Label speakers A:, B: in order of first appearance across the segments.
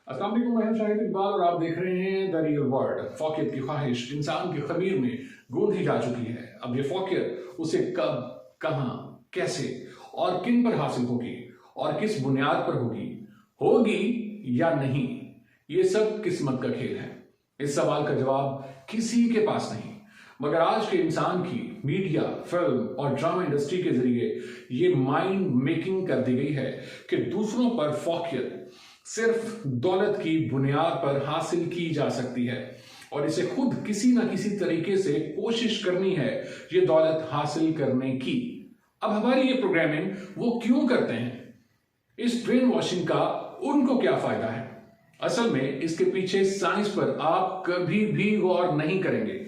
A: अस्सलाम वालेकुम, मैं हूं शाहिद इकबाल और आप देख रहे हैं द रियल वर्ल्ड। फौकियत की ख्वाहिश इंसान के खमीर में गूंथी जा चुकी है। अब ये फौकियत उसे कब, कहां, कैसे और किन पर हासिल होगी और किस बुनियाद पर होगी या नहीं, ये सब किस्मत का खेल है। इस सवाल का जवाब किसी के पास नहीं, मगर आज के इंसान की मीडिया, फिल्म और ड्रामा इंडस्ट्री के जरिए ये माइंड मेकिंग कर दी गई है कि दूसरों पर फौकियत सिर्फ दौलत की बुनियाद पर हासिल की जा सकती है और इसे खुद किसी ना किसी तरीके से कोशिश करनी है ये दौलत हासिल करने की। अब हमारी ये प्रोग्रामिंग वो क्यों करते हैं? इस ब्रेन वॉशिंग का उनको क्या फायदा है? असल में इसके पीछे साइंस पर आप कभी भी गौर नहीं करेंगे,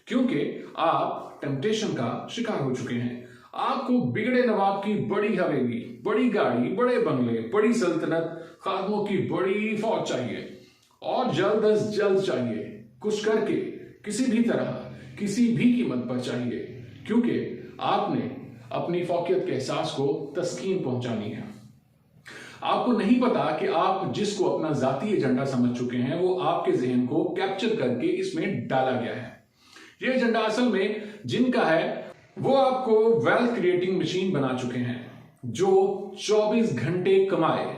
A: क्योंकि आप टेम्पटेशन का शिकार हो चुके हैं। आपको बिगड़े नवाब की बड़ी हवेली, बड़ी गाड़ी, बड़े बंगले, बड़ी सल्तनत, खादमों की बड़ी फौज चाहिए और जल्द अज जल्द चाहिए, कुछ करके, किसी भी तरह, किसी भी कीमत पर चाहिए, क्योंकि आपने अपनी फौकियत के एहसास को तस्कीन पहुंचानी है। आपको नहीं पता कि आप जिसको अपना जाती एजेंडा समझ चुके हैं वो आपके जहन को कैप्चर करके इसमें डाला गया है। ये एजेंडा असल में जिनका है वो आपको वेल्थ क्रिएटिंग मशीन बना चुके हैं, जो 24 घंटे कमाए,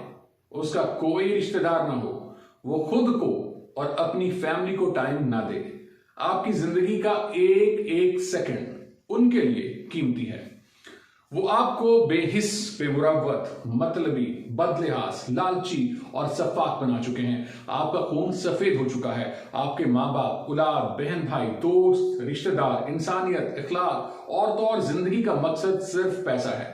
A: उसका कोई रिश्तेदार ना हो, वो खुद को और अपनी फैमिली को टाइम ना दे। आपकी जिंदगी का एक एक सेकंड उनके लिए कीमती है। वो आपको बेहिस, बेमुरव्वत, मतलबी, बदलिहाज, लालची और सफाक बना चुके हैं। आपका खून सफेद हो चुका है। आपके माँ बाप, औलाद, बहन भाई, दोस्त, रिश्तेदार, इंसानियत, इखलाक और तो और जिंदगी का मकसद सिर्फ पैसा है।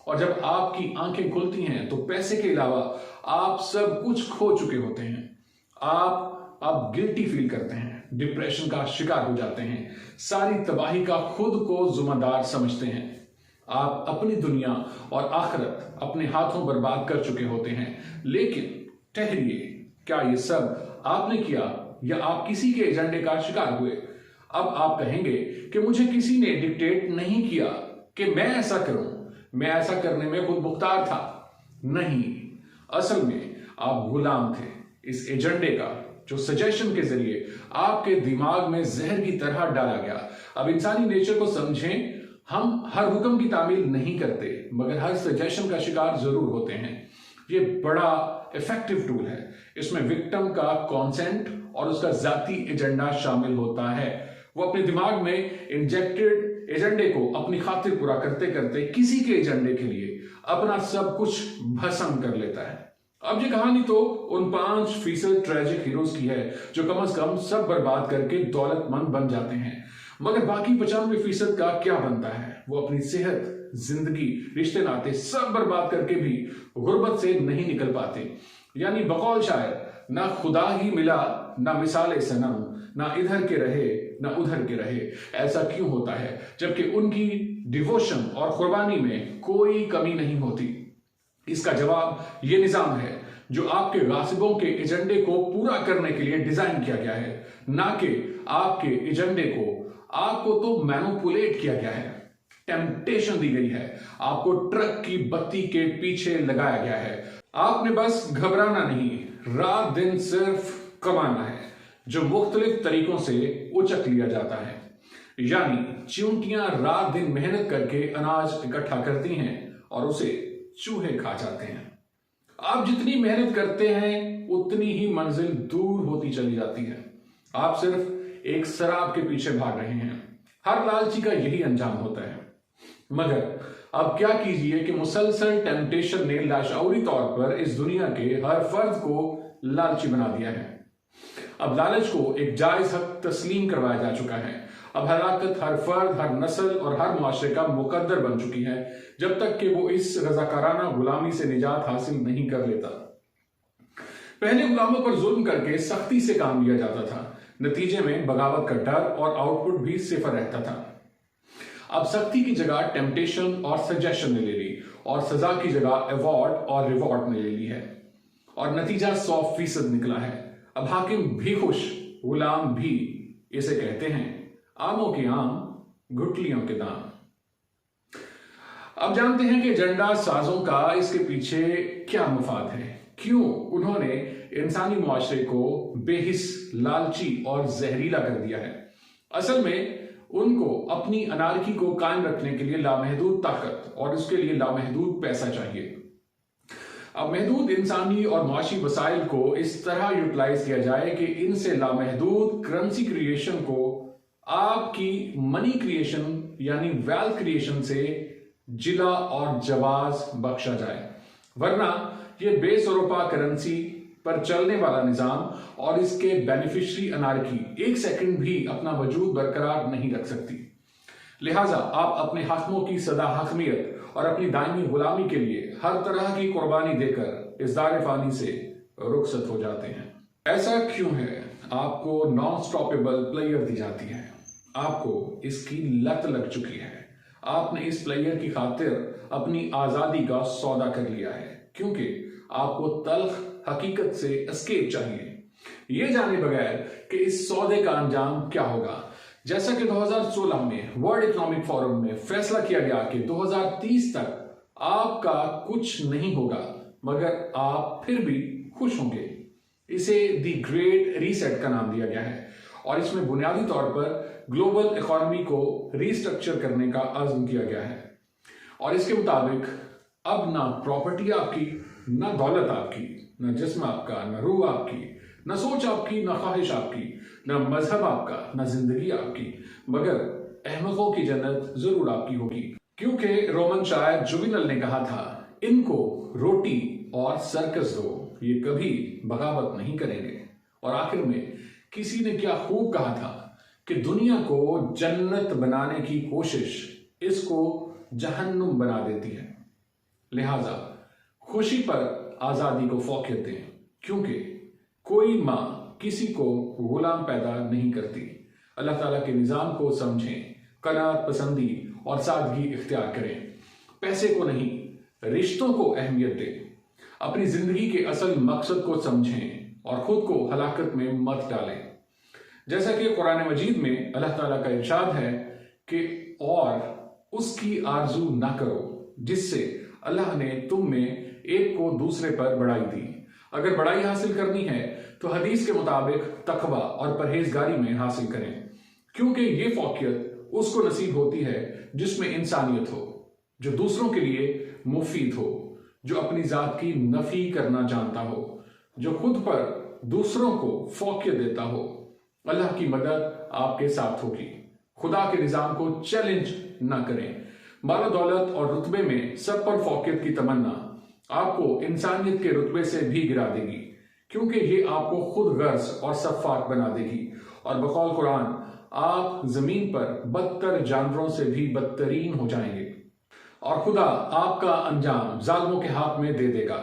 A: और जब आपकी आंखें खुलती हैं तो पैसे के अलावा आप सब कुछ खो चुके होते हैं। आप गिल्टी फील करते हैं, डिप्रेशन का शिकार हो जाते हैं, सारी तबाही का खुद को जिम्मेदार समझते हैं। आप अपनी दुनिया और आखिरत अपने हाथों बर्बाद कर चुके होते हैं। लेकिन ठहरिए, क्या ये सब आपने किया या आप किसी के एजेंडे का शिकार हुए? अब आप कहेंगे कि मुझे किसी ने डिक्टेट नहीं किया कि मैं ऐसा करूं, मैं ऐसा करने में खुद मुख्तार था। नहीं, असल में आप गुलाम थे इस एजेंडे का, जो सजेशन के जरिए आपके दिमाग में जहर की तरह डाला गया। अब इंसानी नेचर को समझें। हम हर हुक्म की तामील नहीं करते, मगर हर सजेशन का शिकार जरूर होते हैं। ये बड़ा इफेक्टिव टूल है। इसमें विक्टिम का कॉन्सेंट और उसका जाती एजेंडा शामिल होता है। वो अपने दिमाग में इंजेक्टेड एजेंडे को अपनी खातिर पूरा करते करते किसी के एजेंडे के लिए अपना सब कुछ भस्म कर लेता है। अब ये कहानी तो उन 5% ट्रेजिक हीरोज की है जो कम से कम सब बर्बाद करके दौलतमंद बन जाते हैं, मगर बाकी 95% का क्या बनता है? वो अपनी सेहत, जिंदगी, रिश्ते नाते सब बर्बाद करके भी गुर्बत से नहीं निकल पाते। यानी बकौल शायर, ना खुदा ही मिला, ना मिसाले सनम, ना इधर के रहे ना उधर के रहे। ऐसा क्यों होता है जबकि उनकी डिवोशन और कुर्बानी में कोई कमी नहीं होती? इसका जवाब ये निजाम है जो आपके गासिबों के एजेंडे को पूरा करने के लिए डिजाइन किया गया है, ना कि आपके एजेंडे को। आपको तो मैनिपुलेट किया गया है, टेम्पटेशन दी गई है, आपको ट्रक की बत्ती के पीछे लगाया गया है। आपने बस घबराना नहीं, रात दिन सिर्फ कमाना है, जो मुख्तलिफ तरीकों से उचक लिया जाता है। यानी चींटियां रात दिन मेहनत करके अनाज इकट्ठा करती हैं और उसे चूहे खा जाते हैं। आप जितनी मेहनत करते हैं उतनी ही मंजिल दूर होती चली जाती है। आप सिर्फ एक शराब के पीछे भाग रहे हैं। हर लालची का यही अंजाम होता है। मगर अब क्या कीजिए कि मुसलसल टेम्पटेशन ने लाशऊरी तौर पर इस दुनिया के हर फर्द को लालची बना दिया है। अब लालच को एक जायज हक तस्लीम करवाया जा चुका है। अब हलाकत हर फर्द, हर नस्ल और हर मुआशरे का मुकद्दर बन चुकी है, जब तक कि वो इस रजाकाराना गुलामी से निजात हासिल नहीं कर लेता। पहले गुलामों पर जुल्म करके सख्ती से काम लिया जाता था, नतीजे में बगावत का डर और आउटपुट भी सिफर रहता था। अब सख्ती की जगह टेम्पटेशन और सजेशन ने ले ली और सजा की जगह अवार्ड और रिवॉर्ड ने ले ली है, और नतीजा 100% निकला है। अब हाकिम भी खुश, गुलाम भी। इसे कहते हैं आमों के आम, गुठलियों के दाम। अब जानते हैं कि एजेंडा साजों का इसके पीछे क्या मफाद है, क्यों उन्होंने इंसानी मुआशरे को बेहिस, लालची और जहरीला कर दिया है। असल में उनको अपनी अनारकी को कायम रखने के लिए लामहदूद ताकत और उसके लिए लामहदूद पैसा चाहिए। अब महदूद इंसानी और माशी वसाइल को इस तरह यूटिलाइज किया जाए कि इनसे लामहदूद करेंसी क्रिएशन को आपकी मनी क्रिएशन यानी वेल्थ क्रिएशन से जिला और जवाज बख्शा जाए, वरना ये बेसरोपा करेंसी पर चलने वाला निजाम और इसके बेनिफिशियरी अनारकी एक सेकंड भी अपना वजूद बरकरार नहीं रख सकती। लिहाजा आप अपने हाकिमों की सदा हाकमियत और अपनी दायमी गुलामी के लिए हर तरह की कुर्बानी देकर इस दार फानी से रुखसत हो जाते हैं। ऐसा क्यों है? आपको नॉन स्टॉपेबल प्लेयर दी जाती है, आपको इसकी लत लग चुकी है। आपने इस प्लेयर की खातिर अपनी आजादी का सौदा कर लिया है, क्योंकि आपको तल्ख हकीकत से एस्केप चाहिए, ये जाने बगैर कि इस सौदे का अंजाम क्या होगा। जैसा कि 2016 में वर्ल्ड इकोनॉमिक फोरम में फैसला किया गया कि 2030 तक आपका कुछ नहीं होगा, मगर आप फिर भी खुश होंगे। इसे दी ग्रेट रीसेट का नाम दिया गया है और इसमें बुनियादी तौर पर ग्लोबल इकोनॉमी को रीस्ट्रक्चर करने का अज़्म किया गया है। और इसके मुताबिक अब ना प्रॉपर्टी आपकी, ना दौलत आपकी, ना जिस्म आपका, ना रूह आपकी, ना सोच आपकी, ना ख्वाहिश आपकी, ना मजहब आपका, ना जिंदगी आपकी, मगर अहमकों की जन्नत जरूर आपकी होगी। क्योंकि रोमन शायर जुवेनल ने कहा था, इनको रोटी और सर्कस दो, ये कभी बगावत नहीं करेंगे। और आखिर में किसी ने क्या खूब कहा था कि दुनिया को जन्नत बनाने की कोशिश इसको जहन्नुम बना देती है। लिहाजा खुशी पर आजादी को फौकियत दें, क्योंकि कोई माँ किसी को गुलाम पैदा नहीं करती। अल्लाह ताला के निज़ाम को समझें, कनात पसंदी और सादगी इख्तियार करें। पैसे को नहीं, रिश्तों को अहमियत दें। अपनी जिंदगी के असल मकसद को समझें और खुद को हलाकत में मत डालें। जैसा कि कुरान मजीद में अल्लाह ताला का इरशाद है कि और उसकी आरजू ना करो जिससे अल्लाह ने तुम में एक को दूसरे पर बढ़ाई दी। अगर बढ़ाई हासिल करनी है तो हदीस के मुताबिक तकवा और परहेजगारी में हासिल करें, क्योंकि ये फौकियत उसको नसीब होती है जिसमें इंसानियत हो, जो दूसरों के लिए मुफीद हो, जो अपनी जात की नफी करना जानता हो, जो खुद पर दूसरों को फौकियत देता हो। अल्लाह की मदद आपके साथ होगी। खुदा के निजाम को चैलेंज ना करें। मालो दौलत और रुतबे में सब पर फौकियत की तमन्ना आपको इंसानियत के रुतबे से भी गिरा देगी, क्योंकि ये आपको खुद गर्ज और सफाक बना देगी। और बकौल कुरान आप जमीन पर बदतर जानवरों से भी बदतरीन हो जाएंगे और खुदा आपका अंजाम जालिमों के हाथ में दे देगा,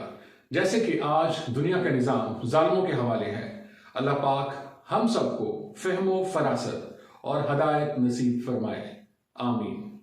A: जैसे कि आज दुनिया का निजाम जालिमों के हवाले है। अल्लाह पाक हम सबको फहमो फरासत और हदायत नसीब फरमाए। आमीन।